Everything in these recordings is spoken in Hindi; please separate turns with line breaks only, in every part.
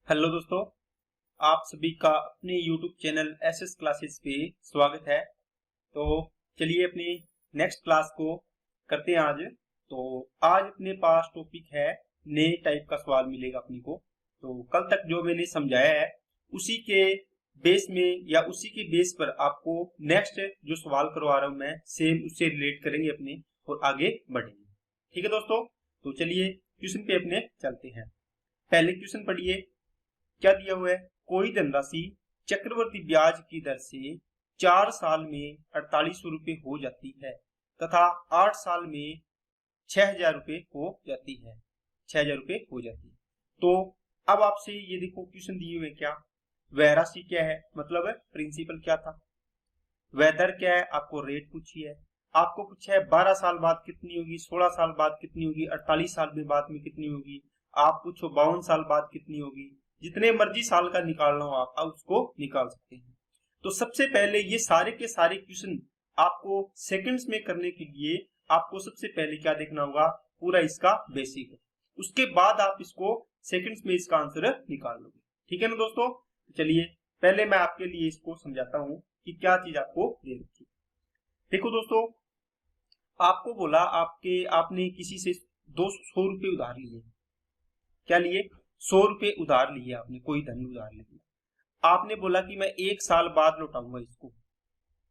हेलो दोस्तों, आप सभी का अपने YouTube चैनल एसएस क्लासेस पे स्वागत है। तो चलिए अपनी नेक्स्ट क्लास को करते हैं आज। तो आज अपने पास टॉपिक है नए टाइप का सवाल मिलेगा अपनी को। तो कल तक जो मैंने समझाया है उसी के बेस में या उसी के बेस पर आपको नेक्स्ट जो सवाल करवा रहा हूं मैं सेम उससे रिलेट करेंगे अपने और आगे बढ़ेंगे। ठीक है दोस्तों, तो चलिए क्वेश्चन पे अपने चलते हैं। पहले क्वेश्चन पढ़िए, क्या दिया हुआ है। कोई धनराशि चक्रवर्ती ब्याज की दर से 4 साल में 4800 रुपये हो जाती है तथा 8 साल में 6000 रुपये हो जाती है। 6000 रुपये हो जाती है। तो अब आपसे ये देखो क्वेश्चन दिए हुए क्या, वह राशि क्या है, मतलब प्रिंसिपल क्या था, वह दर क्या है, आपको रेट पूछी है, आपको पूछा है 12 साल बाद कितनी होगी, 16 साल बाद कितनी होगी, 48 साल में बाद में कितनी होगी, आप पूछो 52 साल बाद कितनी होगी। जितने मर्जी साल का निकालना हो आप उसको निकाल सकते हैं। तो सबसे पहले ये सारे के सारे क्वेश्चन आपको सेकंड्स में करने के लिए आपको सबसे पहले क्या देखना होगा, पूरा इसका बेसिक है। उसके बाद आप इसको सेकंड्स में इसका आंसर निकाल लोगे। ठीक है ना दोस्तों, चलिए पहले मैं आपके लिए इसको समझाता हूं कि क्या चीज आपको दे रखी है। देखो दोस्तों, आपको बोला आपने किसी से 200 रुपये उधार लिए। क्या लिए? 100 रुपये उधार लिए आपने, कोई धन उधार ले लिया। आपने बोला कि मैं 1 साल बाद लौटाऊंगा इसको,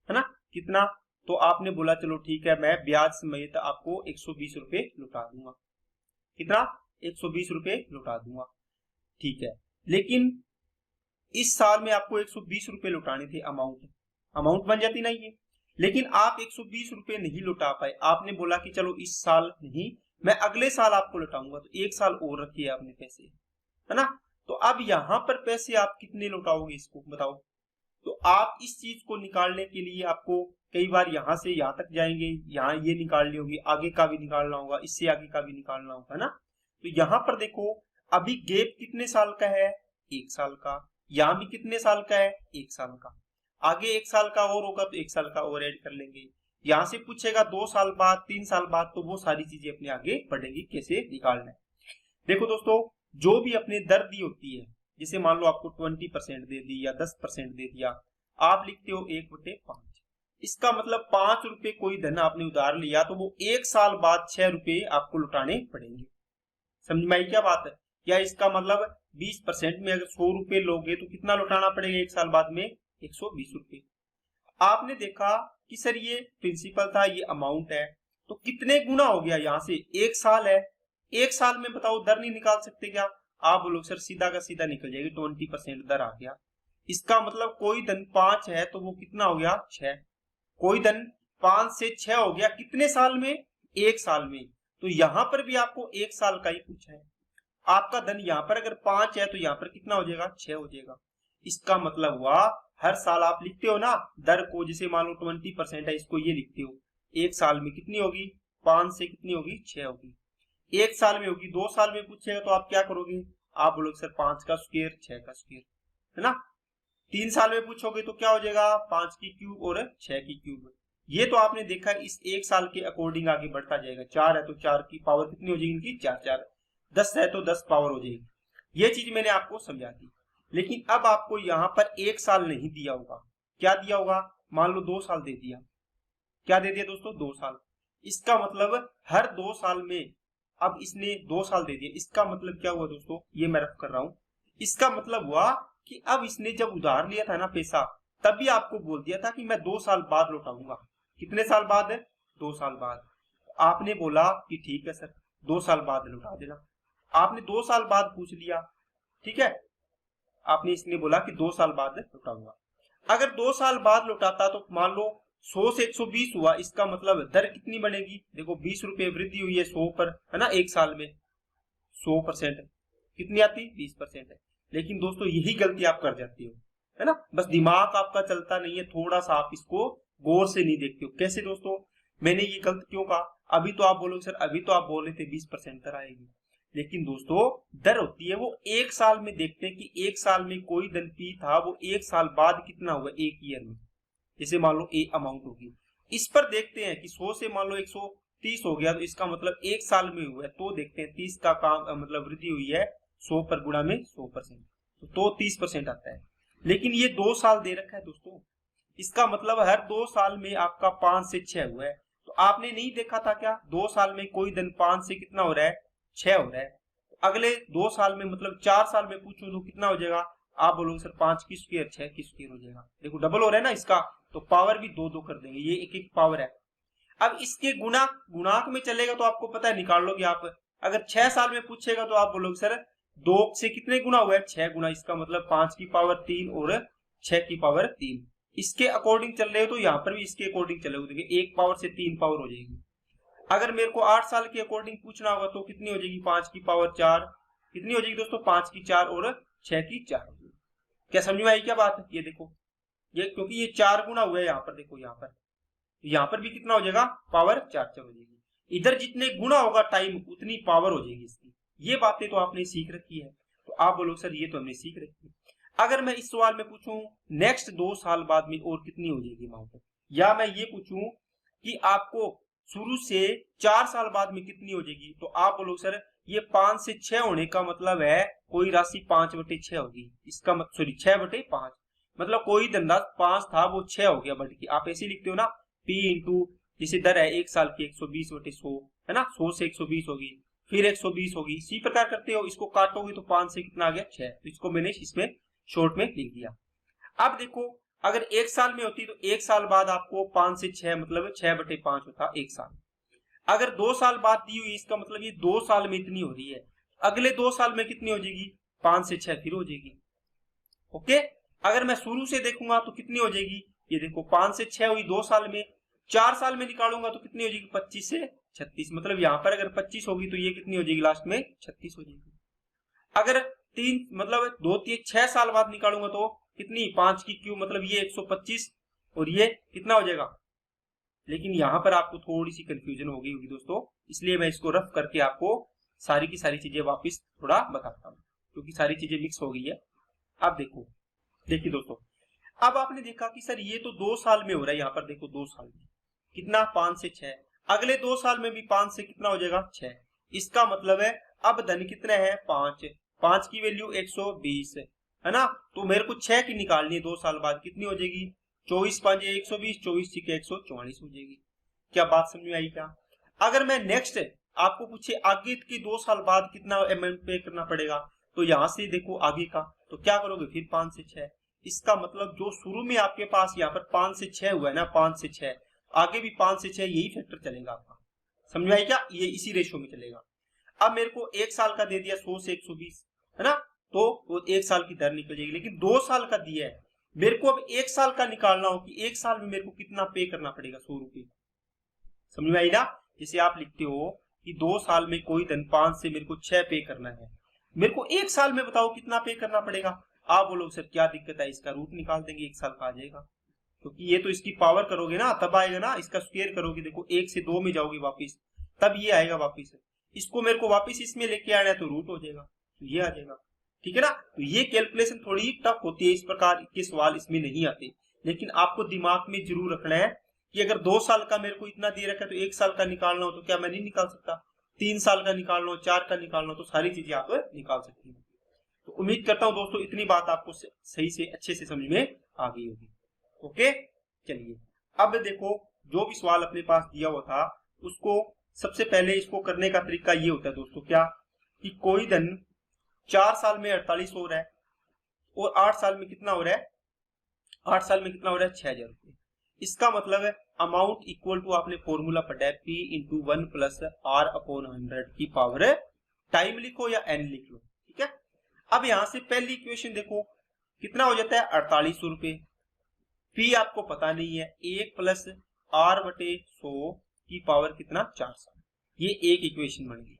है ना। कितना? तो आपने बोला चलो ठीक है, मैं ब्याज समेत आपको 120 रुपये लौटा दूंगा। कितना? 120 रुपये लौटा दूंगा। ठीक है, लेकिन इस साल में आपको 120 रुपये लौटाने थे। अमाउंट बन जाती ना ये, लेकिन आप 120 रुपये नहीं लौटा पाए। आपने बोला कि चलो इस साल नहीं, मैं अगले साल आपको लौटाऊंगा। तो 1 साल और रखिए आपने पैसे, है ना। तो अब यहां पर पैसे आप कितने लौटाओगे इसको बताओ। तो आप इस चीज को निकालने के लिए आपको कई बार यहां से यहां तक जाएंगे, यहाँ ये निकालनी होगी, आगे का भी निकालना होगा, इससे आगे का भी निकालना होगा, है ना। तो यहाँ पर देखो अभी गैप कितने साल का है, 1 साल का। यहाँ भी कितने साल का है, 1 साल का। आगे 1 साल का और होगा तो 1 साल का और ऐड कर लेंगे। यहाँ से पूछेगा 2 साल बाद, 3 साल बाद, तो वो सारी चीजें अपने आगे बढ़ेगी कैसे निकालना है। देखो दोस्तों, जो भी अपने दर दी होती है, जैसे मान लो आपको 20% दे दी या 10% दे दिया, आप लिखते हो 1/5। इसका मतलब 5 रुपए कोई धन आपने उधार लिया तो वो 1 साल बाद 6 रुपए आपको लौटाने पड़ेंगे। समझ में आई क्या बात है। या इसका मतलब 20% में अगर 100 रुपए लोगे तो कितना लौटाना पड़ेगा 1 साल बाद में, 120 रुपए। आपने देखा कि सर ये प्रिंसिपल था, ये अमाउंट है, तो कितने गुना हो गया, यहाँ से 1 साल है, 1 साल में बताओ दर नहीं निकाल सकते क्या। आप बोलो सर सीधा का सीधा निकल जाएगी, 20% दर आ गया। इसका मतलब कोई धन 5 है तो वो कितना हो गया, 6। कोई धन 5 से 6 हो गया, कितने साल में, 1 साल में। तो यहां पर भी आपको 1 साल का ही पूछा है। आपका धन यहाँ पर अगर 5 है तो यहाँ पर कितना हो जाएगा, 6 हो जाएगा। इसका मतलब हुआ हर साल आप लिखते हो ना दर को, जैसे मान लो 20% है, इसको ये लिखते हो 1 साल में कितनी होगी, 5 से कितनी होगी, 6 होगी। 1 साल में होगी, 2 साल में पूछेगा तो आप क्या करोगे, आप बोलोगे सर 5 का स्क्वायर 6 का स्क्वायर, है ना। 3 साल में पूछोगे तो क्या हो जाएगा, 5 की क्यूब और 6 की क्यूब। ये तो आपने देखा इस 1 साल के अकॉर्डिंग आगे बढ़ता जाएगा। 4 है तो 4 की पावर कितनी हो जाएगी इनकी, 4 4। 10 है तो 10 पावर हो जाएगी। ये चीज मैंने आपको समझा दी। लेकिन अब आपको यहाँ पर 1 साल नहीं दिया होगा, क्या दिया होगा, मान लो 2 साल दे दिया। क्या दे दिया दोस्तों, 2 साल। इसका मतलब हर 2 साल में, अब इसने 2 साल दे दिया, इसका मतलब क्या हुआ दोस्तों, ये मैं रफ कर रहा हूं। इसका मतलब हुआ कि अब इसने जब उधार लिया था ना पैसा, तभी आपको बोल दिया था कि मैं 2 साल बाद लौटाऊंगा। कितने साल बाद है, 2 साल बाद। आपने बोला कि ठीक है सर 2 साल बाद लौटा देना। आपने 2 साल बाद पूछ लिया, ठीक है, आपने इसने बोला कि 2 साल बाद लौटाऊंगा। अगर 2 साल बाद लौटाता तो मान लो 100 से 120 हुआ, इसका मतलब दर कितनी बनेगी, देखो 20 रुपए वृद्धि हुई है 100 पर, है ना, 1 साल में 100% कितनी आती, 20% है। लेकिन दोस्तों यही गलती आप कर जाते हो, है ना, बस दिमाग आपका चलता नहीं है, थोड़ा सा आप इसको गौर से नहीं देखते हो। कैसे दोस्तों, मैंने ये गलत क्यों कहा, अभी तो आप बोलोगे सर अभी तो आप बोल रहे थे 20% दर आएगी, लेकिन दोस्तों दर होती है वो 1 साल में। देखते हैं कि 1 साल में कोई धन पी था, वो 1 साल बाद कितना हुआ, 1 ईयर में। जैसे मान लो ए अमाउंट होगी, इस पर देखते हैं कि 100 से मान लो 130 हो गया, तो इसका मतलब 1 साल में हुआ है। तो देखते हैं 30 का काम मतलब वृद्धि हुई है 100 पर गुणा में 100%। तो 30% आता है। लेकिन ये 2 साल दे रखा है दोस्तों, इसका मतलब हर 2 साल में आपका 5 से 6 हुआ है। तो आपने नहीं देखा था क्या 2 साल में कोई दिन 5 से कितना हो रहा है, 6 हो रहा है। तो अगले 2 साल में मतलब 4 साल में पूछूं तो कितना हो जाएगा, आप बोलोगे सर 5 की स्क्वायर 6 की स्क्वायर हो जाएगा। देखो डबल हो रहा है ना इसका, तो पावर भी 2 2 कर देंगे, ये एक एक पावर है। अब इसके गुणाक में चलेगा तो आपको पता है, निकाल लोगे आप। अगर 6 साल में पूछेगा तो आप बोलोगे सर 2 से कितने गुना हुआ है, 6 गुना, इसका मतलब 5 की पावर 3 और 6 की पावर 3। इसके अकॉर्डिंग चल रहे हो तो यहाँ पर भी इसके अकॉर्डिंग चले हो, देखिए 1 पावर से 3 पावर हो जाएगी। अगर मेरे को 8 साल के अकॉर्डिंग पूछना होगा तो कितनी हो जाएगी, 5 की पावर 4, कितनी हो जाएगी दोस्तों, 5 की 4 और 6 की 4 हो जाएगी। क्या समझ में आई क्या बात है, ये देखो ये क्योंकि ये 4 गुना हुआ है यहाँ पर, देखो यहाँ पर भी कितना हो जाएगा, पावर 4 4 हो जाएगी। इधर जितने गुना होगा टाइम उतनी पावर हो जाएगी इसकी। ये बातें तो आपने सीख रखी है, तो आप बोलो सर ये तो हमने सीख रखी है। अगर मैं इस सवाल में पूछूं नेक्स्ट 2 साल बाद में और कितनी हो जाएगी अमाउंट, या मैं ये पूछूं कि आपको शुरू से 4 साल बाद में कितनी हो जाएगी, तो आप बोलो सर ये 5 से 6 होने का मतलब है कोई राशि 5/6 होगी, इसका मतलब सॉरी 6/5, मतलब कोई धंधा 5 था वो 6 हो गया बढ़ के। आप ऐसे लिखते हो ना, P इंटू जैसे दर है 1 साल की 120/100 है ना, 100 से 120 होगी, फिर 120 होगी, इसी प्रकार करते हो। इसको काटोगे तो 5 से कितना आ गया, 6, तो इसको मैंने इसमें शॉर्ट में लिख दिया। अब देखो अगर 1 साल में होती तो 1 साल बाद आपको 5 से 6 मतलब 6/5 होता 1 साल। अगर 2 साल बाद दी हुई, इसका मतलब ये 2 साल में इतनी हो रही है, अगले 2 साल में कितनी हो जाएगी, 5 से 6 फिर हो जाएगी। ओके, अगर मैं शुरू से देखूंगा तो कितनी हो जाएगी, ये देखो 5 से 6 हुई 2 साल में, 4 साल में निकालूंगा तो कितनी हो जाएगी, 25 से 36, मतलब यहाँ पर अगर 25 होगी तो ये कितनी हो जाएगी, लास्ट में 36 हो जाएगी। अगर 3 मतलब 2 3 6 साल बाद निकालूंगा तो कितनी, 5 की क्यूब मतलब ये 125 और ये कितना हो जाएगा। लेकिन यहाँ पर आपको थोड़ी सी कंफ्यूजन हो गई होगी दोस्तों, इसलिए मैं इसको रफ करके आपको सारी की सारी चीजें वापस थोड़ा बताता हूँ, क्योंकि सारी चीजें मिक्स हो गई है। अब देखिए दोस्तों, अब आपने देखा कि सर ये तो 2 साल में हो रहा है, यहाँ पर देखो 2 साल में कितना, 5 से 6, अगले 2 साल में भी 5 से कितना हो जाएगा, 6। इसका मतलब है अब धन कितने हैं, 5 की वैल्यू 120 है ना, तो मेरे को 6 की निकालनी है 2 साल बाद, कितनी हो जाएगी, 24 5 120, 24 6 144 हो जाएगी। क्या बात समझ में आई क्या। अगर मैं नेक्स्ट आपको पूछे आगे के 2 साल बाद कितना अमाउंट पे करना पड़ेगा, तो यहाँ से देखो आगे का, तो क्या करोगे फिर 5 से 6, इसका मतलब जो शुरू में आपके पास यहाँ पर 5 से 6 हुआ है ना, 5 से 6 आगे भी 5 से 6 यही फैक्टर चलेगा आपका, समझ में आई क्या, ये इसी रेशियो में चलेगा। अब मेरे को 1 साल का दे दिया 100 से 120 है ना, तो वो 1 साल की दर निकल जाएगी। लेकिन 2 साल का दिया है, मेरे को अब 1 साल का निकालना हो कि 1 साल में मेरे को कितना पे करना पड़ेगा, 100 रुपये, समझ में आई ना। जैसे आप लिखते हो कि 2 साल में कोई धन 5 से मेरे को 6 पे करना है, मेरे को 1 साल में बताओ कितना पे करना पड़ेगा। आप बोलोगे सर क्या दिक्कत है, इसका रूट निकाल देंगे, 1 साल का आ जाएगा, क्योंकि ये तो इसकी पावर करोगे ना तब आएगा ना, इसका स्क्वायर करोगे, देखो 1 से 2 में जाओगे वापिस, तब ये आएगा वापिस। इसको मेरे को वापिस इसमें लेके आना है तो रूट हो जाएगा, तो ये आ जाएगा, ठीक है ना। तो ये कैलकुलेशन थोड़ी टफ होती है, इस प्रकार के सवाल इसमें नहीं आते, लेकिन आपको दिमाग में जरूर रखना है कि अगर 2 साल का मेरे को इतना दे रखा है तो 1 साल का निकालना हो तो क्या मैं नहीं निकाल सकता, 3 साल का निकालना हो, 4 का निकालना हो, तो सारी चीजें आप निकाल सकती हैं। तो उम्मीद करता हूं दोस्तों इतनी बात आपको सही से अच्छे से समझ में आ गई होगी। ओके, चलिए अब देखो जो भी सवाल अपने पास दिया हुआ था उसको सबसे पहले इसको करने का तरीका ये होता है दोस्तों, क्या कि कोई धन 4 साल में 48 हो रहा है और 8 साल में कितना हो रहा है, 8 साल में कितना हो रहा है, 6000 रुपये। इसका मतलब है अमाउंट इक्वल टू, आपने फॉर्मूला पढ़ा है P इंटू 1 प्लस R/100 की पावर टाइम लिखो या N लिख लो, ठीक है। अब यहां से पहली इक्वेशन देखो कितना हो जाता है, 4800 रुपये। P आपको पता नहीं है, 1 प्लस R/100 की पावर कितना, 400, ये एक इक्वेशन बन गई।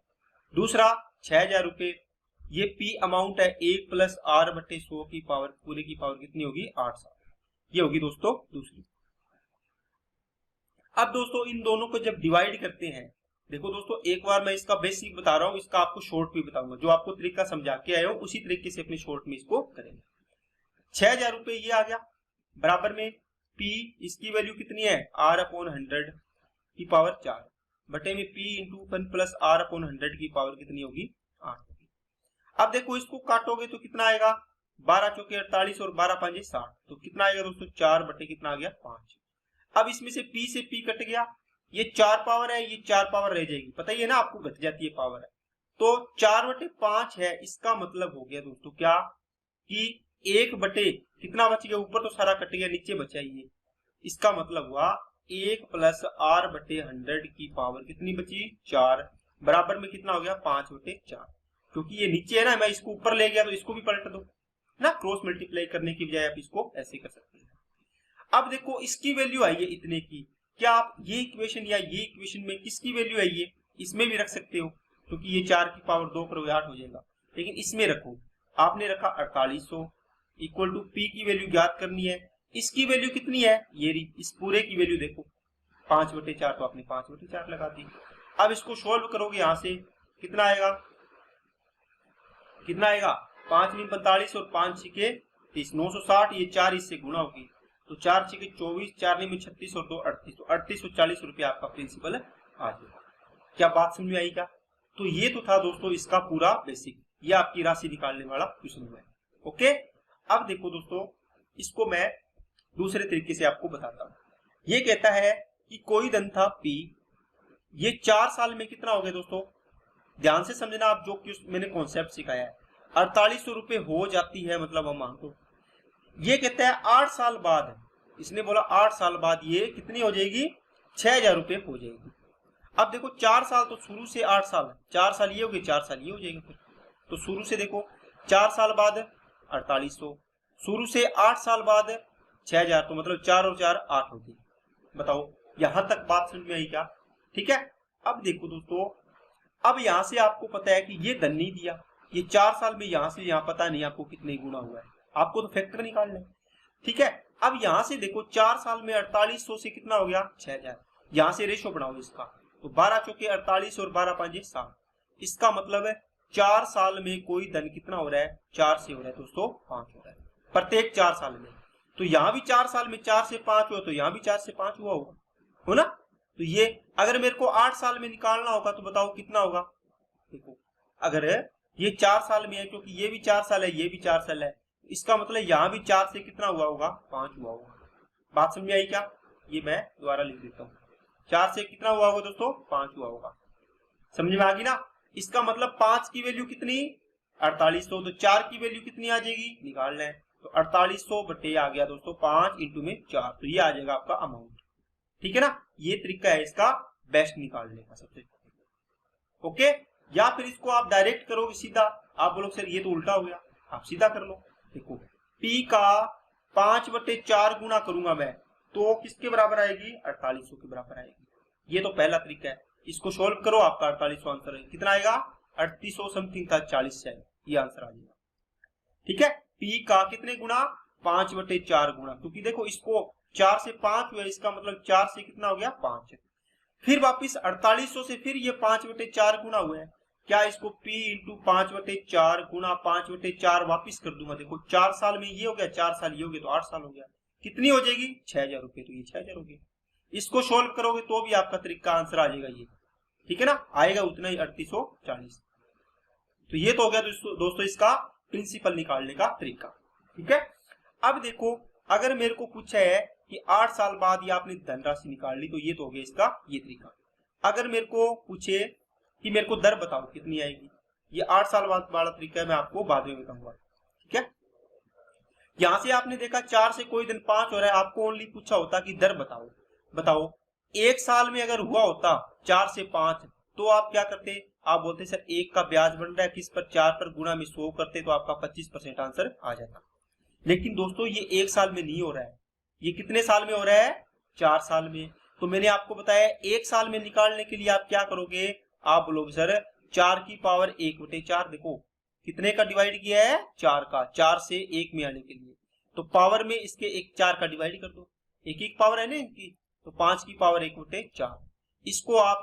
दूसरा 6000 रुपये, ये P अमाउंट है, 1 प्लस R/100 की पावर, पूरे की पावर कितनी होगी, 800, ये होगी दोस्तों दूसरी। अब दोस्तों इन दोनों को जब डिवाइड करते हैं, देखो दोस्तों एक बार मैं इसका बेसिक बता रहा हूं, इसका आपको शॉर्ट भी बताऊंगा, जो आपको तरीका समझा के आए हो उसी तरीके से अपने शॉर्ट में इसको करेंगे। 6000 रुपये ये आ गया, बराबर में P इसकी वैल्यू कितनी है, R/100 की पावर 4 बटे में P इंटू 1 प्लस R/100 की पावर कितनी होगी, 8 होगी। अब देखो इसको काटोगे तो कितना आएगा, 12 चौके 48 और 12 पांचे 60, तो कितना आएगा दोस्तों 4 बटे कितना आ गया 5। अब इसमें से p कट गया, ये 4 पावर है, ये 4 पावर रह जाएगी, पता ही है ना आपको, घट जाती है पावर है, तो 4 बटे 5 है। इसका मतलब हो गया दोस्तों क्या कि 1 बटे कितना बच गया, ऊपर तो सारा कट गया, नीचे बचा ये, इसका मतलब हुआ 1 प्लस r बटे 100 की पावर कितनी बची 4, बराबर में कितना हो गया 5 बटे 4। क्योंकि ये नीचे है ना, मैं इसको ऊपर ले गया तो इसको भी पलट दो ना, क्रॉस मल्टीप्लाई करने की बजाय आप इसको ऐसे कर सकते हैं। अब देखो इसकी वैल्यू आई है इतने की, क्या आप ये इक्वेशन या ये इक्वेशन में किसकी वैल्यू आई है इसमें भी रख सकते हो, क्योंकि ये 4 की पावर 2 करोगे 8 हो जाएगा, लेकिन इसमें रखो, आपने रखा 4800 इक्वल टू पी की वैल्यू ज्ञात करनी है, इसकी वैल्यू कितनी है ये रही, इस पूरे की वैल्यू देखो 5 बटे 4, तो आपने 5 बटे 4 लगा दी। अब इसको सोल्व करोगे यहां से कितना आएगा, 5 × 45 और 5 × 30 960, ये 4 इससे गुणा होगी तो 4 × 24, 4 × 36 और 2 38, तो 3840 रुपया आपका प्रिंसिपल आ जाएगा। क्या बात समझ में आई क्या? तो ये तो था दोस्तों इसका पूरा बेसिक, ये आपकी राशि निकालने वाला क्वेश्चन है। ओके, अब देखो दोस्तों इसको मैं दूसरे तरीके से आपको बताता हूं। ये कहता है कि कोई धन था P, ये 4 साल में कितना हो गया दोस्तों, ध्यान से समझना आप जो मैंने कॉन्सेप्ट सिखाया है, 4800 रुपए हो जाती है, मतलब हम मानते, ये कहता है 8 साल बाद, इसने बोला 8 साल बाद ये कितनी हो जाएगी 6000 रुपए हो जाएगी। अब देखो 4 साल तो शुरू से 8 साल, 4 साल ये हो गए 4 साल ये हो जाएगा, फिर तो शुरू से देखो 4 साल बाद 4800, शुरू से 8 साल बाद 6000, तो मतलब 4 और 4 8 होती। बताओ यहां तक बात समझ में आई क्या? ठीक है, अब देखो दोस्तों, अब यहां से आपको पता है कि ये धन नहीं दिया, ये 4 साल में यहां से यहां पता नहीं आपको कितने गुना हुआ है, आपको तो फैक्टर निकालना है। ठीक है, अब यहां से देखो 4 साल में 4800 से कितना हो गया 6000, यहां से रेशो बनाओ इसका, तो 12 चौके 48 और 12 पांचे 60, इसका मतलब है 4 साल में कोई धन कितना हो रहा है 4 से हो रहा है दोस्तों 5 हो रहा है प्रत्येक 4 साल में। तो यहां भी 4 साल में 4 से 5 हुआ, तो यहां भी 4 से 5 हुआ होगा, हो ना। तो ये अगर मेरे को 8 साल में निकालना होगा तो बताओ कितना होगा, देखो अगर ये 4 साल में है, क्योंकि ये भी 4 साल है ये भी 4 साल है, इसका मतलब यहां भी 4 से कितना हुआ होगा 5 हुआ होगा। बात समझ में आई क्या? ये मैं दोबारा लिख देता हूँ, 4 से कितना हुआ होगा दोस्तों 5 हुआ होगा, समझ में आ गई ना। इसका मतलब 5 की वैल्यू कितनी 4800, तो 4 की वैल्यू कितनी आ जाएगी निकालना है, तो 4800 बटे आ गया दोस्तों 5 इंटू में 4, तो ये आ जाएगा आपका अमाउंट। ठीक है ना, ये तरीका है इसका बेस्ट निकालने का सबसे। ओके, या फिर इसको आप डायरेक्ट करोगे सीधा, आप बोलोगे सर ये तो उल्टा हो गया, आप सीधा कर लो। देखो P का 5 बटे 4 गुना करूंगा मैं, तो किसके बराबर आएगी 4800 के बराबर आएगी। ये तो पहला तरीका है, इसको सोल्व करो, आपका 4800 आंसर है, कितना आएगा 3800 समथिंग था 40 से, ये आंसर आ जाएगा। ठीक है, P का कितने गुना 5 बटे 4 गुना, क्योंकि देखो इसको 4 से 5 हुआ, इसका मतलब 4 से कितना हो गया 5, फिर वापिस 4800 से फिर ये 5 बटे 4 गुना हुआ है, क्या इसको P इंटू 5 बटे 4 गुना 5 बटे 4 वापिस कर दूंगा, देखो 4 साल में ये हो गया 4 साल ये हो गया, तो 8 साल हो गया, कितनी हो जाएगी 6000 रुपए, तो ये 6000 हो गया। इसको सोल्व करोगे तो भी आपका तरीका आंसर आ जाएगा ये, ठीक है ना, आएगा उतना ही 3840। तो ये तो हो गया दोस्तों इसका प्रिंसिपल निकालने का तरीका। ठीक है, अब देखो अगर मेरे को पूछा है कि 8 साल बाद ये आपने धनराशि निकाल ली, तो ये तो हो गया इसका ये तरीका। अगर मेरे को पूछे कि मेरे को दर बताओ कितनी आएगी, ये 8 साल बाद वाला तरीका है, मैं आपको बाद में बताऊंगा। ठीक है, यहां से आपने देखा 4 से कोई दिन 5 हो रहा है, आपको ओनली पूछा होता कि दर बताओ 1 साल में अगर हुआ होता 4 से 5, तो आप क्या करते, आप बोलते सर 1 का ब्याज बन रहा है किस पर 4 पर, गुणा में 100 करते तो आपका 25% आंसर आ जाता। लेकिन दोस्तों ये 1 साल में नहीं हो रहा है, ये कितने साल में हो रहा है 4 साल में। तो मैंने आपको बताया 1 साल में निकालने के लिए आप क्या करोगे, आप बोलोगे सर 4 की पावर 1 बटे 4, देखो कितने का डिवाइड किया है 4 का, 4 से 1 में आने के लिए, तो पावर में इसके 1 4 का डिवाइड कर दो, एक पावर है ना इनकी, तो 5 की पावर 1 बटे 4। इसको आप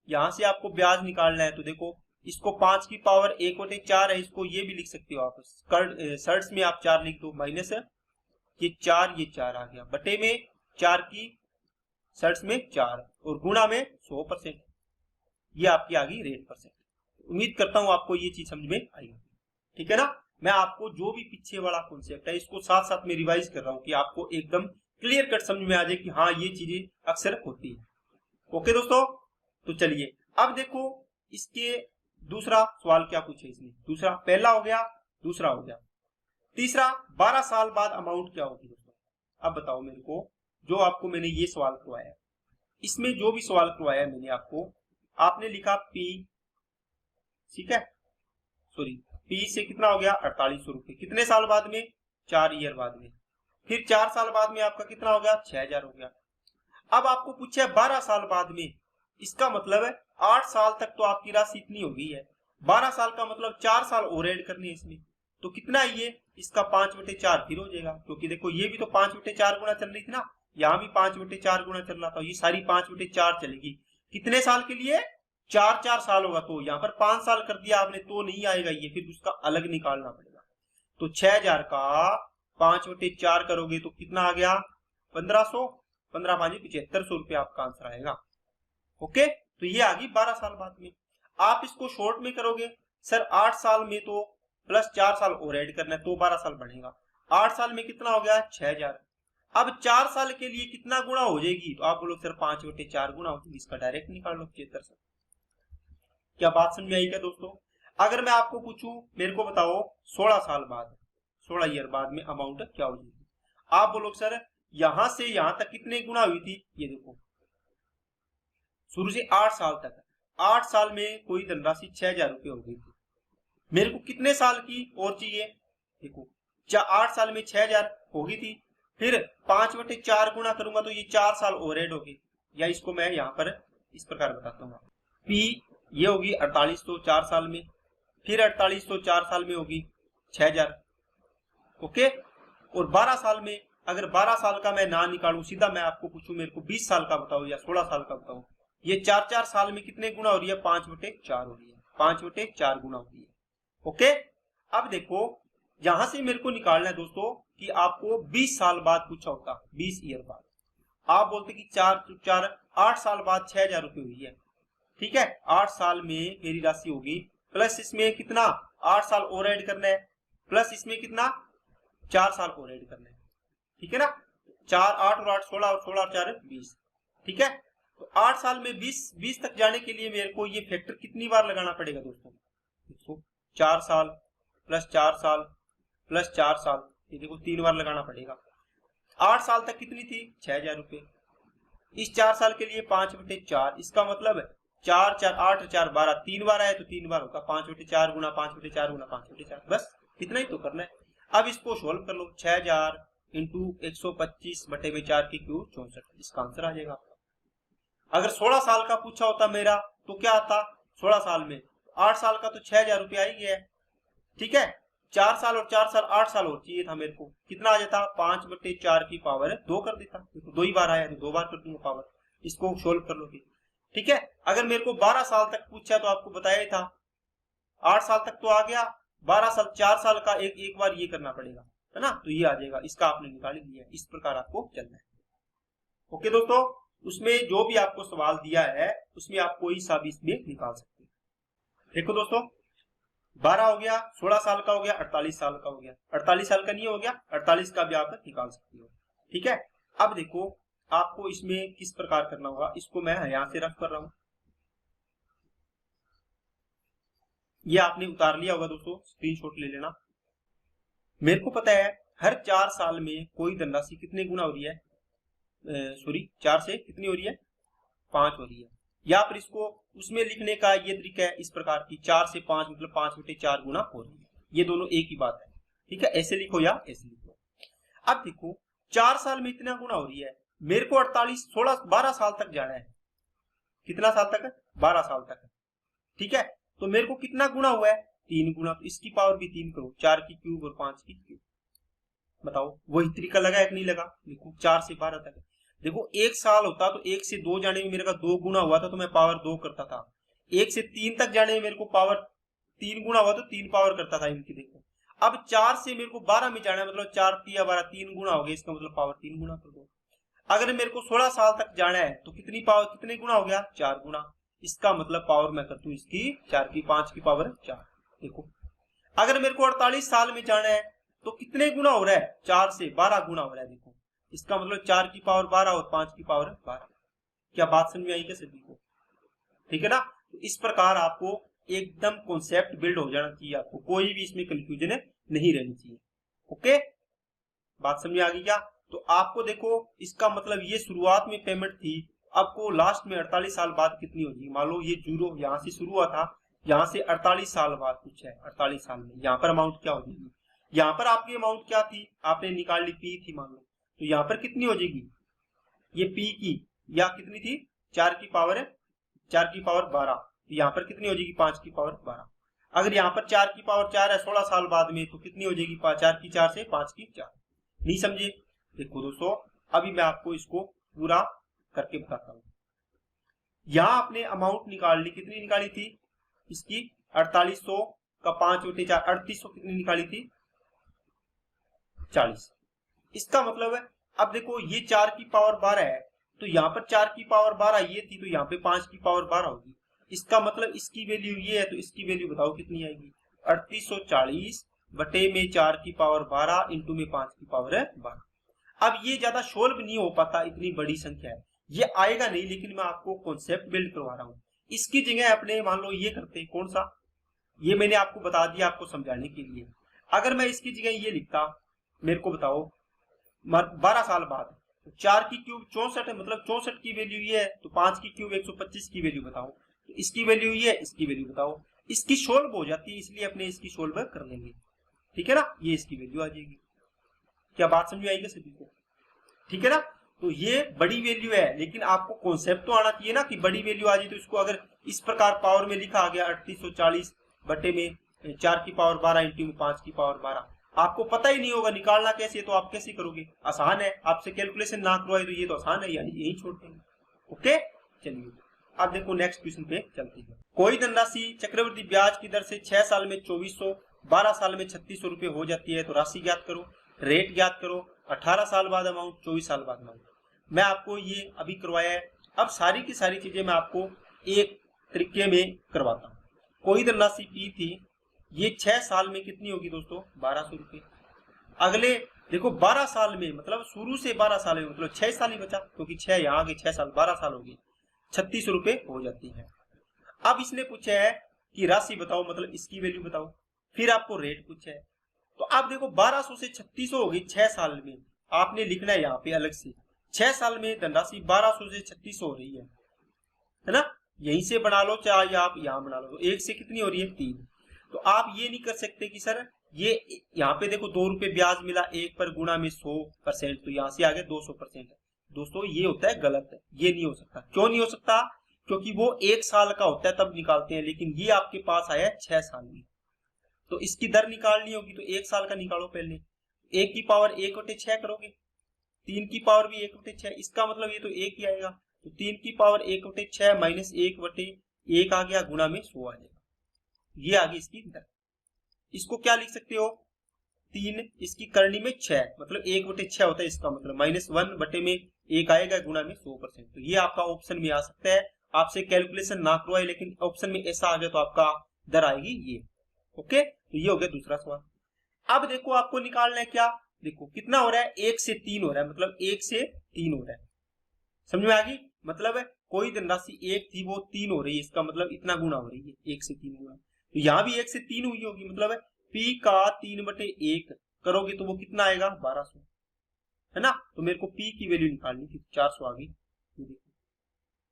यहां से आपको ब्याज निकालना है, तो देखो इसको 5 की पावर 1 बटे 4 है, इसको ये भी लिख सकते हो आप, सर्ट्स में आप 4 लिख दो, माइनस ये 4 आ गया, बटे में 4 की सर्ट्स में 4 और गुणा में 100%, ये आपकी आ गई रेट परसेंट। उम्मीद करता हूं आपको ये चीज समझ में आई। ठीक है ना, मैं आपको जो भी पीछे वाला कॉन्सेप्ट है इसको साथ साथ में रिवाइज कर रहा हूँ कि आपको एकदम क्लियर कट समझ में आ जाए कि हाँ ये चीजें अक्सर होती है। ओके दोस्तों, तो चलिए अब देखो इसके दूसरा सवाल क्या पूछे इसने। दूसरा, पहला हो गया, दूसरा हो गया, तीसरा 12 साल बाद अमाउंट क्या होगी दोस्तों। अब बताओ मेरे को, जो आपको मैंने ये सवाल करवाया, इसमें जो भी सवाल करवाया मैंने आपको, आपने लिखा पी, ठीक है, सॉरी पी से कितना हो गया 4800 रुपये, कितने साल बाद में, 4 ईयर बाद में, फिर 4 साल बाद में आपका कितना हो गया 6000 हो गया। अब आपको पूछा है 12 साल बाद में, इसका मतलब है 8 साल तक तो आपकी राशि इतनी हो गई है, 12 साल का मतलब 4 साल और ऐड करनी है इसमें, तो कितना है ये, इसका 5/4 फिर हो जाएगा, क्योंकि देखो ये भी तो 5/4 गुना चल रही थी ना, यहाँ भी 5/4 गुना चल रहा था, ये सारी 5/4 चलेगी, कितने साल के लिए, 4 साल होगा, तो यहाँ पर 5 साल कर दिया आपने तो नहीं आएगा ये, फिर उसका अलग निकालना पड़ेगा। तो 6000 का 5/4 करोगे तो कितना आ गया 1500, 15×5 = 7500 रुपये आपका आंसर आएगा। ओके, तो ये आ गई 12 साल बाद में। आप इसको शॉर्ट में करोगे, सर 8 साल में तो प्लस 4 साल और ऐड करना है तो 12 साल बढ़ेगा, 8 साल में कितना हो गया 6000। अब 4 साल के लिए कितना गुना हो जाएगी, तो आप बोलो सर 5/4 गुना होगी, इसका डायरेक्ट निकाल लो 7500। क्या बात समझ में आई क्या दोस्तों। अगर मैं आपको पूछूं, मेरे को बताओ 16 साल बाद, 16 ईयर बाद में अमाउंट क्या हो जाएगी, आप बोलो सर यहां से यहां तक कितने गुना हुई थी, ये देखो शुरू से 8 साल तक, 8 साल में कोई धनराशि 6000 रुपये हो गई थी, मेरे को कितने साल की और चाहिए, देखो 8 साल में 6000 होगी थी, फिर 5/4 गुना करूंगा तो ये 4 साल और ऐड होगी, या इसको मैं यहाँ पर इस प्रकार बताता हूँ, पी ये होगी 4800 4 साल में, फिर 4800 4 साल में होगी 6000। ओके, और 12 साल में, अगर 12 साल का मैं ना निकालूं, सीधा मैं आपको पूछूं मेरे को 20 साल का बताओ या 16 साल का बताओ, ये 4 साल में कितने गुना हो रही है, 5/4 हो रही है, 5/4 गुना हो रही है। ओके, अब देखो यहां से मेरे को निकालना है दोस्तों कि आपको 20 साल बाद पूछा होता, 20 ईयर बाद, आप बोलते कि 4 8 साल बाद 6000 रुपये हुई है, ठीक है, 8 साल में मेरी राशि होगी, प्लस इसमें कितना 8 साल और ऐड करना है, प्लस इसमें कितना 4 साल और ऐड करना है, ठीक है ना, 4 8 और 8 16 और 16 और 4 20, ठीक है। तो 8 साल में 20 तक जाने के लिए मेरे को ये फैक्टर कितनी बार लगाना पड़ेगा दोस्तों, देखो 4 साल प्लस 4 साल प्लस 4 साल, ये देखो 3 बार लगाना पड़ेगा। 8 साल तक कितनी थी 6000 रुपये, इस 4 साल के लिए 5/4, इसका मतलब 4 4 8 4 12, 3 बार आया तो 3 बार होगा, 5/4 गुना 5/4 गुना 5/4, बस इतना ही तो करना है। अब इसको सोल्व कर लो, 6000 इंटू 125/4 की क्यूब 64, इसका आंसर आ जाएगा आपका। अगर 16 साल का पूछा होता मेरा तो क्या आता, 16 साल में 8 साल का तो 6000 रुपये आ ही गया है, ठीक है, 4 साल और 4 साल 8 साल और चाहिए था मेरे को, कितना आ जाता 5/4 की पावर 2 कर देता, तो 2 ही बार आया तो 2 बार कर दूंगा पावर, इसको सोल्व कर लो, ठीक है। अगर मेरे को 12 साल तक पूछा तो आपको बताया ही था, 8 साल तक तो आ गया, 12 साल 4 साल का एक बार ये करना पड़ेगा, है ना, तो ये आ जाएगा, इसका आपने निकाल लिया, इस प्रकार आपको चलना है। ओके दोस्तों, उसमें जो भी आपको सवाल दिया है उसमें आप कोई सा भी इसमें निकाल सकते हैं। देखो दोस्तों 12 हो गया, 16 साल का हो गया, 48 साल का हो गया, 48 साल का नहीं हो गया, 48 का भी आप निकाल सकते हो, ठीक है। अब देखो आपको इसमें किस प्रकार करना होगा, इसको मैं यहां से रफ कर रहा हूं, ये आपने उतार लिया होगा दोस्तों, स्क्रीनशॉट ले लेना। मेरे को पता है हर 4 साल में कोई धनराशि कितने गुना हो रही है, सॉरी 4 से कितनी हो रही है 5 हो रही है, या फिर इसको उसमें लिखने का ये तरीका है इस प्रकार की, 4 से 5 मतलब 5/4 गुना हो रही है, ये दोनों एक ही बात है, ठीक है, ऐसे लिखो या ऐसे लिखो। अब देखो 4 साल में इतना गुना हो रही है, मेरे को 48 16 12 साल तक जाना है, कितना साल तक है 12 साल तक है, ठीक है, तो मेरे को कितना गुना हुआ है 3 गुना, तो इसकी पावर भी 3 करो, 4 की क्यूब और 5 की क्यूब, बताओ वही तरीका लगा है कि नहीं लगा, देखो 4 से 12 तक, देखो 1 साल होता तो 1 से 2 जाने में मेरे का 2 गुना हुआ था तो मैं पावर 2 करता था, 1 से 3 तक जाने में मेरे को पावर 3 गुना हुआ तो 3 पावर करता था इनकी, देखो अब 4 से मेरे को 12 में जाना है, मतलब 4 3 12 3 गुना हो गया, इसका मतलब पावर 3 गुना कर दो। अगर मेरे को 16 साल तक जाना है तो कितनी पावर कितने गुना हो गया 4 गुना, इसका मतलब पावर मैं करता हूं इसकी 4 की 5 की पावर 4, देखो अगर मेरे को 48 साल में जाना है तो कितने गुना हो रहा है, 4 से 12 गुना हो रहा है। देखो इसका मतलब 4 की पावर 12 और 5 की पावर 12। क्या बात समझ में आई क्या सभी को? ठीक है ना। तो इस प्रकार आपको एकदम कॉन्सेप्ट बिल्ड हो जाना चाहिए, आपको कोई भी इसमें कंफ्यूजन नहीं रहनी चाहिए। ओके, बात समझ में आ गई क्या? तो आपको देखो इसका मतलब ये शुरुआत में पेमेंट थी, आपको लास्ट में 48 साल बाद कितनी होगी। मान लो ये जीरो यहाँ से शुरू हुआ था, यहाँ से 48 साल बाद कुछ है, 48 साल में यहाँ पर अमाउंट क्या हो जाएगी। यहाँ पर आपकी अमाउंट क्या थी, आपने निकाल ली पी थी मान लो, तो यहाँ पर कितनी हो जाएगी ये पी की, या कितनी थी 4 की पावर 12, तो यहाँ पर कितनी हो जाएगी 5 की पावर 12। अगर यहाँ पर 4 की पावर 4 है 16 साल बाद में, तो कितनी हो जाएगी 4 की 4 से 5 की 4। नहीं समझे? देखो दोस्तों अभी मैं आपको इसको पूरा करके बताता हूं। यहां आपने अमाउंट निकाल ली, कितनी निकाली थी इसकी 4800 का 5/4, 3800 कितनी निकाली थी 40। इसका मतलब है अब देखो ये 4 की पावर 12 है, तो यहाँ पर 4 की पावर 12 ये थी, तो यहाँ पे 5 की पावर 12 होगी। इसका मतलब इसकी वैल्यू ये है, तो इसकी वैल्यू बताओ कितनी आएगी 3840 बटे में 4 की पावर 12 इंटू में 5 की पावर 12। अब ये ज्यादा सोल्व नहीं हो पाता, इतनी बड़ी संख्या है, ये आएगा नहीं, लेकिन मैं आपको कॉन्सेप्ट बिल्ड करवा रहा हूं। इसकी जगह अपने मान लो ये करते, कौन सा, ये मैंने आपको बता दिया आपको समझाने के लिए। अगर मैं इसकी जगह ये लिखता, मेरे को बताओ 12 साल बाद, तो 4 की क्यूब 64 है, मतलब 64 की वैल्यू ये है, तो 5 की क्यूब 125 की वैल्यू बताओ, तो इसकी वैल्यू ये है, इसकी वैल्यू बताओ। इसकी सोल्व हो जाती है, इसलिए अपने इसकी सोल्व कर लेंगे। ठीक है ना, ये इसकी वैल्यू आ जाएगी। क्या बात समझ में आएगी सभी को? ठीक है ना। तो ये बड़ी वैल्यू है, लेकिन आपको कॉन्सेप्ट तो आना चाहिए ना कि बड़ी वैल्यू आ जाए, तो इसको अगर इस प्रकार पावर में लिखा आ गया 3840 बटे में 4 की पावर 12 इंटू 5 की पावर 12, आपको पता ही नहीं होगा निकालना कैसे, तो आप कैसे करोगे? आसान है, आपसे कैलकुलेशन ना करवाए तो ये तो आसान है, यानी यही छोड़ देंगे। ओके चलिए अब देखो नेक्स्ट क्वेश्चन पे चलते हैं। कोई धनराशि चक्रवृद्धि ब्याज की दर से 6 साल में 2400, 12 साल में 3600 रुपए हो जाती है, तो राशि ज्ञात करो, रेट ज्ञात करो, 18 साल बाद अमाउंट, 24 साल बाद अमाउंट। मैं आपको ये अभी करवाया है, अब सारी की सारी चीजें मैं आपको एक तरीके में करवाता हूँ। कोई धनराशि पी थी, ये 6 साल में कितनी होगी दोस्तों 1200 रुपए। अगले देखो 12 साल में, मतलब शुरू से 12 साल में, मतलब 6 साल ही बचा, क्योंकि 6 यहाँ आगे 6 साल 12 साल हो गए, 3600 रुपए हो जाती है। अब इसने पूछा है कि राशि बताओ, मतलब इसकी वैल्यू बताओ, फिर आपको रेट पूछा है। तो आप देखो 1200 से 3600 होगी 6 साल में, आपने लिखना है यहाँ पे अलग से 6 साल में धनराशि 1200 से 3600 हो रही है ना, यहीं से बना लो, चाहे आप यहाँ बना लो, तो 1 से कितनी हो रही है 3। तो आप ये नहीं कर सकते कि सर ये यहाँ पे देखो 2 रुपए ब्याज मिला 1 पर गुणा में 100%, तो यहाँ से आ गया 200%। दोस्तों ये होता है गलत है, ये नहीं हो सकता। क्यों नहीं हो सकता? क्योंकि वो 1 साल का होता है तब निकालते हैं, लेकिन ये आपके पास आया है 6 साल में, तो इसकी दर निकालनी होगी तो 1 साल का निकालो पहले। 1 की पावर 1/6 करोगे, 3 की पावर भी 1/6, इसका मतलब ये तो 1 ही आएगा, तो 3 की पावर 1/6 माइनस 1/1 आ गया, गुणा में 100 आ जाएगा, ये आ गई इसकी दर। इसको क्या लिख सकते हो 3, इसकी करनी में 6, मतलब 1/6 होता है, इसका मतलब -1 बटे में 1 आएगा, गुणा में 100%। तो ये आपका ऑप्शन में आ सकता है, आपसे कैलकुलेशन ना करवाए, लेकिन ऑप्शन में ऐसा आ गया तो आपका दर आएगी ये। ओके, तो ये हो गया दूसरा सवाल। अब देखो आपको निकालना है क्या, देखो कितना हो रहा है 1 से 3 हो रहा है, मतलब 1 से 3 हो रहा है, समझ में आ गई? मतलब है कोई धनराशि 1 थी वो 3 हो रही है, इसका मतलब इतना गुना हो रही है, 1 से 3 गुना। तो यहाँ भी 1 से 3 हुई होगी, मतलब है P का 3/1 करोगे तो वो कितना आएगा 1200, है ना। तो मेरे को P की वैल्यू निकालनी थी, 400 आ गई,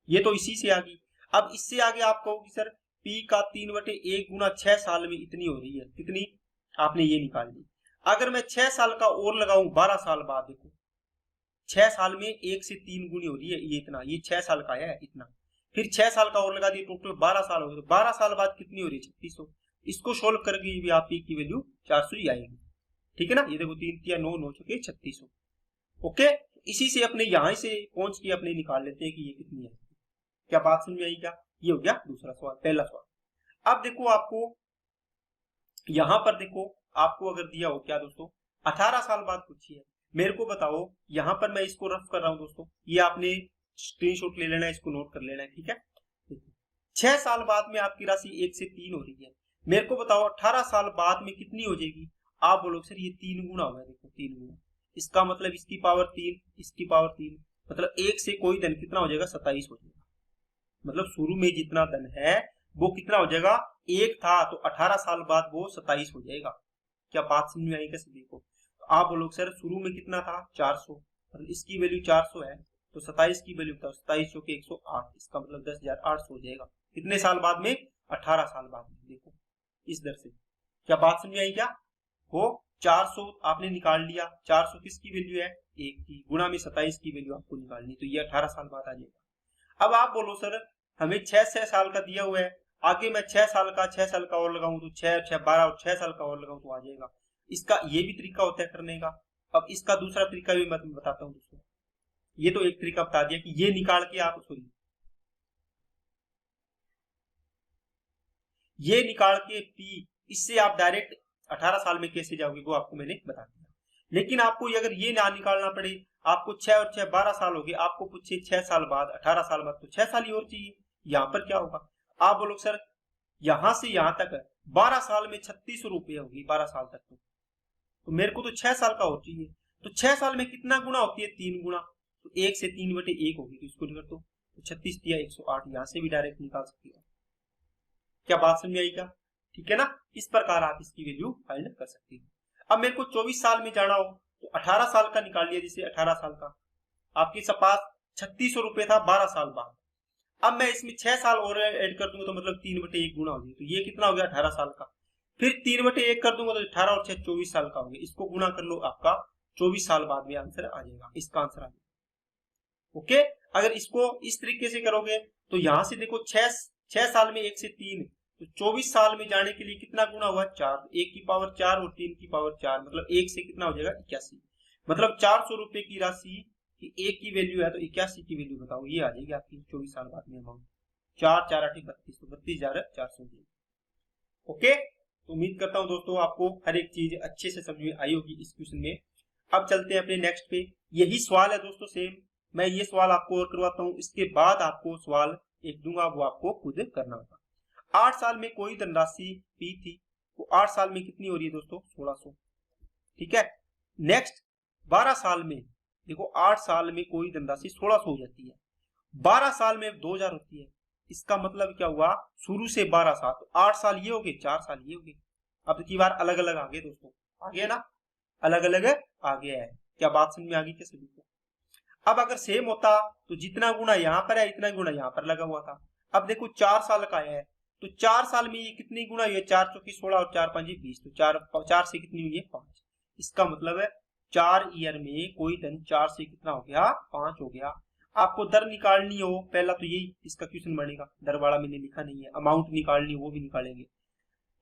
ये तो इसी से आ गई। अब इससे आगे आप कहोगे सर P का 3/1 गुना 6 साल में इतनी हो रही है, कितनी, आपने ये निकाल ली। अगर मैं 6 साल का और लगाऊं 12 साल बाद, देखो 6 साल में 1 से 3 गुनी हो रही है, ये इतना, ये 6 साल का है इतना, फिर 6 साल का और लगा दिया, टोटल 12 साल हो गए, तो 12 साल बाद कितनी हो रही है 3600। इसको सोल्व करके भी आप P की वैल्यू 400 ही आएगी, ठीक है ना। ये देखो 3 या 9 चुके 3600। ओके, इसी से अपने यहां से पहुंच के अपने निकाल लेते हैं कि ये कितनी है। क्या बात समझ में आई क्या? ये हो गया दूसरा सवाल, पहला सवाल। अब देखो आपको यहां पर देखो, आपको अगर दिया हो क्या दोस्तों 18 साल बाद पूछी है, मेरे को बताओ, यहां पर मैं इसको रफ कर रहा हूं दोस्तों, ये आपने स्क्रीनशॉट ले लेना है, इसको नोट कर लेना है, ठीक है। 6 साल बाद में आपकी राशि 1 से 3 हो रही है, मेरे को बताओ 18 साल बाद में कितनी हो जाएगी। आप बोलोगे सर ये 3 गुना होगा, देखो 3 गुना, इसका मतलब इसकी पावर 3, इसकी पावर 3, मतलब 1 से कोई धन कितना हो जाएगा, 27 हो जाएगा। मतलब शुरू में जितना धन है वो कितना हो जाएगा, 1 था, तो 18 साल बाद वो 27 हो जाएगा। क्या बात समझ में आई कैसे, देखो। तो आप बोलोगे सर शुरू में कितना था, 400, मतलब इसकी वैल्यू 400 है, तो 27 की वैल्यू था 27 के 108, इसका मतलब 10,800 हो जाएगा। कितने साल बाद में, 18 साल बाद में। देखो इस दर से। क्या बात समझ आई क्या। वो 400 आपने निकाल लिया, 400 किसकी वैल्यू है, 1 की, गुणा में 27 की वैल्यू आपको निकालनी, तो ये 18 साल बाद आ जाएगा। अब आप बोलो सर हमें 6 साल का दिया हुआ है, आगे मैं 6 साल का और लगाऊं तो 6 6 12 और 6 साल का और लगाऊं तो आ जाएगा। इसका ये भी तरीका होता है करने का। अब इसका दूसरा तरीका भी मैं तुम्हें बताता हूँ दोस्तों। ये तो एक तरीका बता दिया कि ये निकाल के आप, सॉरी, ये निकाल के पी, इससे आप डायरेक्ट 18 साल में कैसे जाओगे वो आपको मैंने बता दिया। लेकिन आपको अगर ये ना निकालना पड़े, आपको 6 और 6 12 साल हो गए, आपको पूछे 6 साल बाद 18 साल बाद, तो 6 साल ही और चाहिए। यहाँ पर क्या होगा, आप बोलो सर यहां से यहां तक 12 साल में 3600 रुपये होगी, 12 साल तक तो मेरे को तो 6 साल का और चाहिए। तो 6 साल में कितना गुना होती है, 3 गुना, तो 1 से 3/1 होगी, तो इसको कर दो, तो 36 दिया 108, यहां से भी डायरेक्ट निकाल सकते हो। क्या बात समझ आई क्या, ठीक है ना। इस प्रकार आप इसकी वैल्यू फाइंड कर सकते हो। अब मेरे को 24 साल में जाना हो तो 18 साल का निकाल लिया, जैसे 18 साल का आपके पास 3600 रुपये था 12 साल बाद। अब मैं इसमें 6 साल और ऐड कर दूंगा तो मतलब 3/1 गुना हो जाएगा, तो ये कितना हो गया 18 साल का। फिर 3/1 कर दूंगा तो 18 और 6 24 साल का हो गया, इसको गुना कर लो, आपका 24 साल बाद में आंसर आ जाएगा, इसका आंसर आ जाएगा। ओके, अगर इसको इस तरीके से करोगे तो यहां से देखो 6 साल में 1 से 3, तो 24 साल में जाने के लिए कितना गुना हुआ, 4, 1 की पावर 4 और 3 की पावर 4, मतलब 1 से कितना हो जाएगा 81, मतलब 400 रुपए की राशि की 1 की वैल्यू है तो 81 की वैल्यू बताओ, ये आ जाएगी आपकी 24 साल बाद में अमाउंट। 4 4 8 32, तो 32,400। ओके, तो उम्मीद करता हूं दोस्तों आपको हर एक चीज अच्छे से समझ में आई होगी इस क्वेश्चन में। अब चलते हैं अपने नेक्स्ट पे। यही सवाल है दोस्तों सेम, मैं ये सवाल आपको और करवाता हूं, इसके बाद आपको सवाल एक दूंगा, वो आपको खुद करना होगा। 8 साल में कोई धनराशि पी थी, वो 8 साल में कितनी हो रही है दोस्तों, 1600। ठीक है, नेक्स्ट 12 साल में देखो, 8 साल में कोई धनराशि 1600 हो जाती है, 12 साल में 2000 होती है। इसका मतलब क्या हुआ, शुरू से 12 साल, तो 8 साल ये हो गए, 4 साल ये हो गए। अब की बार अलग अलग आ गए दोस्तों, आ गया ना, अलग अलग आ गया है। क्या बात समझ में आ गई क्या सभी को। अब अगर सेम होता तो जितना गुना यहाँ पर है इतना गुना यहाँ पर लगा हुआ था। अब देखो 4 साल का है, तो 4 साल में ये कितनी गुना हुई है, 4 चौकी 16 और 4 5 20, तो 4 से कितनी हुई है, 5। इसका मतलब है 4 ईयर में कोई धन 4 से कितना हो गया, 5 हो गया। आपको दर निकालनी हो, पहला तो यही इसका क्वेश्चन बनेगा, दर वाला मैंने लिखा नहीं है, अमाउंट निकालनी वो भी निकालेंगे।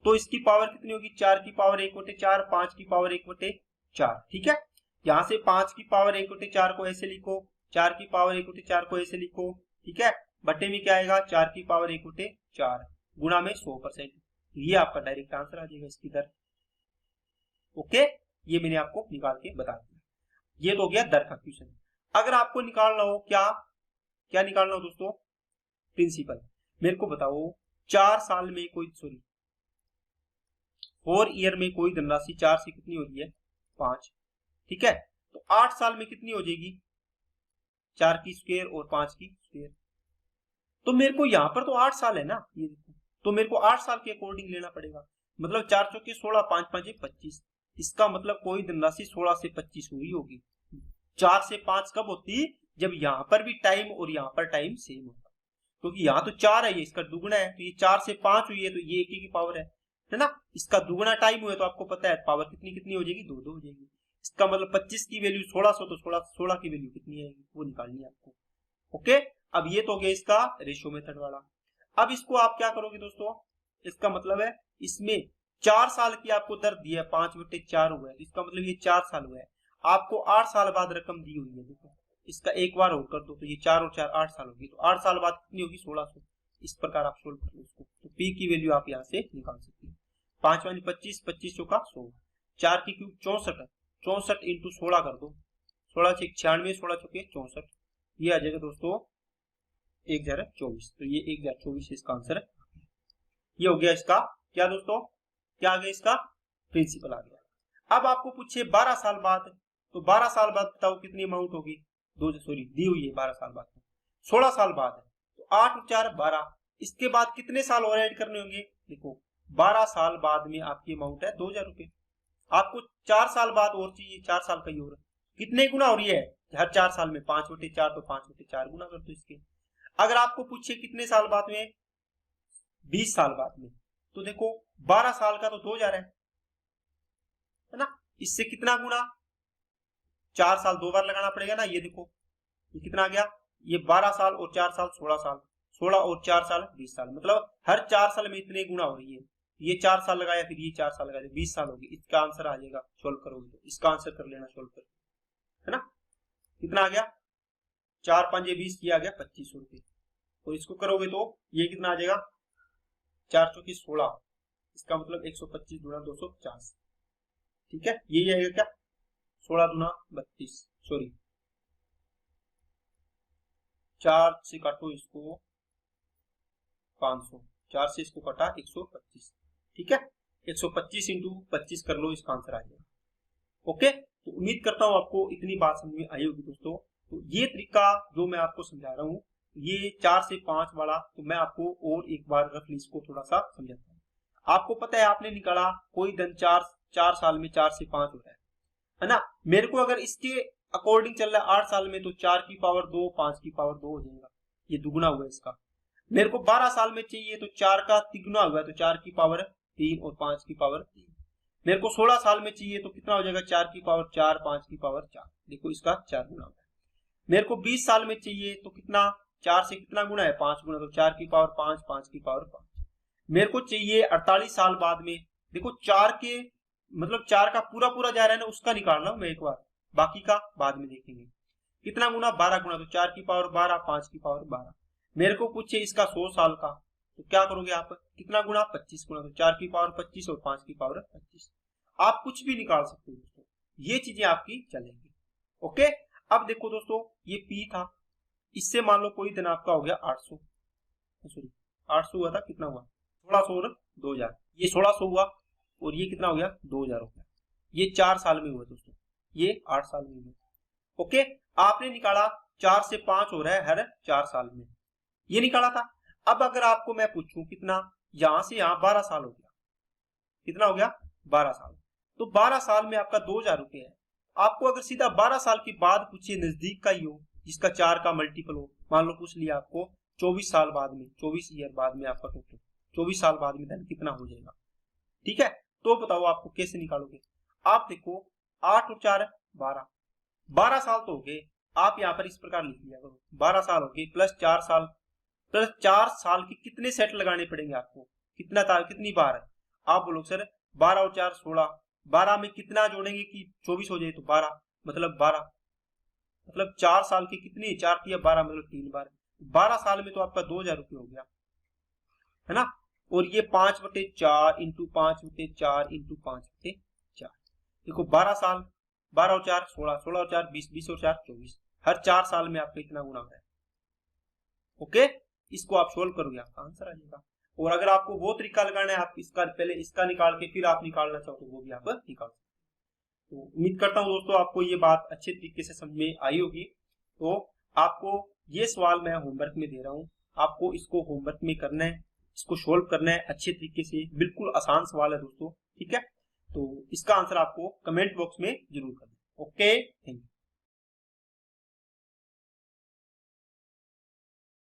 तो इसकी पावर कितनी होगी, 4 की पावर 1/4, 5 की पावर 1/4। ठीक है, यहां से 5 की पावर 1/4 को ऐसे लिखो, 4 की पावर 1/4 को ऐसे लिखो। ठीक है, बटे में क्या आएगा, 4 की पावर 1/4 गुणा में 100%, ये आपका डायरेक्ट आंसर आ जाएगा इसकी दर। ओके, ये मैंने आपको निकाल के बता दिया। ये तो हो गया दर का क्वेश्चन। अगर आपको निकालना हो क्या क्या निकालना हो दोस्तों, प्रिंसिपल। मेरे को बताओ 4 साल में कोई, सॉरी 4 ईयर में कोई धनराशि 4 से कितनी हो रही है, 5। ठीक है, तो 8 साल में कितनी हो जाएगी, 4 की स्क्वायर और 5 की स्क्वायर। तो मेरे को यहाँ पर तो 8 साल है ना, ये देखो, तो मेरे को 8 साल के अकॉर्डिंग लेना पड़ेगा। मतलब 4 चौके 16, 5 5 25, इसका मतलब कोई धनराशि 16 से 25 हुई होगी। 4 से 5 कब होती, जब यहाँ पर भी टाइम और यहाँ पर टाइम सेम होता, क्योंकि यहाँ तो 4 है, ये इसका दुगुना है, तो ये 4 से 5 हुई है, तो ये 1 की पावर है ना। इसका दुगुना टाइम हुआ तो आपको पता है पावर कितनी कितनी हो जाएगी, 2 2 हो जाएगी। इसका मतलब 25 की वैल्यू 1600, तो 16 की वैल्यू कितनी आएगी वो निकालनी है आपको। ओके, अब ये तो हो गया इसका रेशियो मेथड वाला। अब इसको आप क्या करोगे दोस्तों, इसका मतलब है इसमें 4 साल की आपको दर दी है, 5/4 हुआ है, इसका मतलब ये 4 साल हुआ है। आपको 8 साल बाद रकम दी हुई है, देखो इसका एक बार और कर दो, तो ये 4 और 4 8 साल होगी, तो 8 साल बाद कितनी होगी, 1600। इस प्रकार आप सोल्व कर लो इसको, तो पी की वैल्यू आप यहाँ से निकाल सकते हैं। 5 वाली 25, 25 चौका 100, 4 की क्यूब 64, 64 इंटू 16 कर दो, 16 से 96, 16 चौके 64, ये आ जाएगा दोस्तों 1024, तो ये 1024 इसका आंसर है। ये हो गया इसका क्या दोस्तों, क्या आ गया, इसका प्रिंसिपल आ गया। अब आपको पूछे 12 साल बाद, तो 12 साल बाद बताओ कितनी अमाउंट होगी, दी हुई है 12 साल बाद, 16 साल बाद है, तो 8 और 4 12। इसके बाद कितने साल और ऐड करने होंगे, देखो 12 साल बाद में आपकी अमाउंट है 2000 रुपए, आपको 4 साल बाद और चाहिए, 4 साल का ही और कितने गुना हो रही है, हर 4 साल में 5/4, तो 5/4 गुना कर दो इसके। अगर आपको पूछे कितने साल बाद में, 20 साल बाद में, तो देखो 12 साल का तो 2000 है ना, इससे कितना गुना, 4 साल 2 बार लगाना पड़ेगा ना, ये देखो ये कितना आ गया, ये 12 साल और 4 साल 16 साल, 16 और 4 साल 20 साल, मतलब हर 4 साल में इतने गुना हो रही है। ये 4 साल लगाया, फिर ये 4 साल लगाया, 20 साल होगी, इसका आंसर आ जाएगा, सोल्व करोगे तो इसका आंसर कर लेना सोल्व कर, है ना, कितना आ गया, 4 5 20, ये आ गया 2500 रुपए, तो इसको करोगे तो ये कितना आ जाएगा, 4 चौकी 16, इसका मतलब 125 गुना 250, ठीक है, यही आएगा क्या, 16 दूना 32, सॉरी 4 से काटो इसको 500, 4 से इसको काटा 125, ठीक है, 125 इंटू 25 कर लो, इसका आंसर आ जाएगा। ओके, तो उम्मीद करता हूं आपको इतनी बात समझ में आई होगी दोस्तों। तो ये तरीका जो मैं आपको समझा रहा हूँ, ये 4 से 5 वाला, तो मैं आपको और एक बार रफली इसको थोड़ा सा समझाता हूँ। आपको पता है आपने निकाला कोई धन 4 साल में 4 से 5 होता है ना, मेरे को अगर इसके अकॉर्डिंग चल रहा है 8 साल में, तो 4 की पावर 2 5 की पावर 2 हो जाएगा, ये दुगुना हुआ इसका। मेरे को 12 साल में चाहिए, तो 4 का तिगुना हुआ, तो 4 की पावर 3 और 5 की पावर 3। मेरे को 16 साल में चाहिए, तो कितना हो जाएगा, 4 की पावर 4 5 की पावर 4, देखो इसका 4 गुना होगा। मेरे को 20 साल में चाहिए, तो कितना, 4 से कितना गुना है, 5 गुना, तो 4 की पावर 5 5 की पावर 5। मेरे को चाहिए 48 साल बाद में, देखो 4 के मतलब 4 का पूरा पूरा जा रहा है ना, उसका निकालना हूं मैं एक बार, बाकी का बाद में देखेंगे। कितना गुना, 12 गुना, तो 4 की पावर 12 5 की पावर 12। मेरे को पूछे इसका 100 साल का, तो क्या करोगे आप, कितना गुना, 25 गुना, तो 4 की पावर 25 और 5 की पावर 25। आप कुछ भी निकाल सकते हो दोस्तों, ये चीजें आपकी चलेंगी। ओके, अब देखो दोस्तों, ये पी था, इससे मान लो कोई दिन आपका हो गया 800, सॉरी 800 हुआ था, कितना हुआ 1600 और 2000, ये 1600 हुआ और ये कितना हो गया 2000 हो गया, ये 4 साल में हुआ दोस्तों, ये 8 साल में हुआ। ओके, आपने निकाला 4 से 5 हो रहा है हर 4 साल में, ये निकाला था। अब अगर आपको मैं पूछूं कितना, यहां से यहां 12 साल हो गया, कितना हो गया 12 साल, तो 12 साल में आपका 2000 रुपए है। आपको अगर सीधा 12 साल के बाद पूछिए नजदीक का ही हो, जिसका 4 का मल्टीपल हो, मान लो पूछ लिया आपको 24 साल बाद में, 24 ईयर बाद में आपका टोटल 24 साल बाद में धन कितना हो जाएगा, ठीक है, तो बताओ आपको कैसे निकालोगे। आप देखो 8 और 4 12, 12 साल तो हो गए, आप यहाँ पर इस प्रकार लिख लिया करो, 12 साल हो गए प्लस 4 साल, प्लस 4 साल के कितने सेट लगाने पड़ेंगे आपको, कितना था, कितनी बार है, आप बोलो सर 12 और 4 16, 12 में कितना जोड़ेंगे कि 24 हो जाए, तो 12 मतलब 12, मतलब 4 साल के कितने, 4 किया 12 मतलब 3 बार, 12 साल में तो आपका 2000 रुपये हो गया, है ना। और ये 5/4 इंटू 5/4 इंटू 5/4, देखो 12 साल, 12 और 4 16, 16 और 4 20, 20 और 4 24, हर 4 साल में आपका इतना गुना हो रहा है। ओके, इसको आप सोल्व करोगे, आपका आंसर आ जाएगा। और अगर आपको वो तरीका लगाना है, आप इसका पहले इसका निकाल के फिर आप निकालना चाहो तो वो भी आप निकाल सकते। तो उम्मीद करता हूं दोस्तों आपको ये बात अच्छे तरीके से समझ में आई होगी। तो आपको ये सवाल मैं होमवर्क में दे रहा हूँ, आपको इसको होमवर्क में करना है, इसको सोल्व करना है अच्छे तरीके से, बिल्कुल आसान सवाल है दोस्तों, ठीक है। तो इसका आंसर आपको कमेंट बॉक्स में जरूर करना है। Okay, thank you.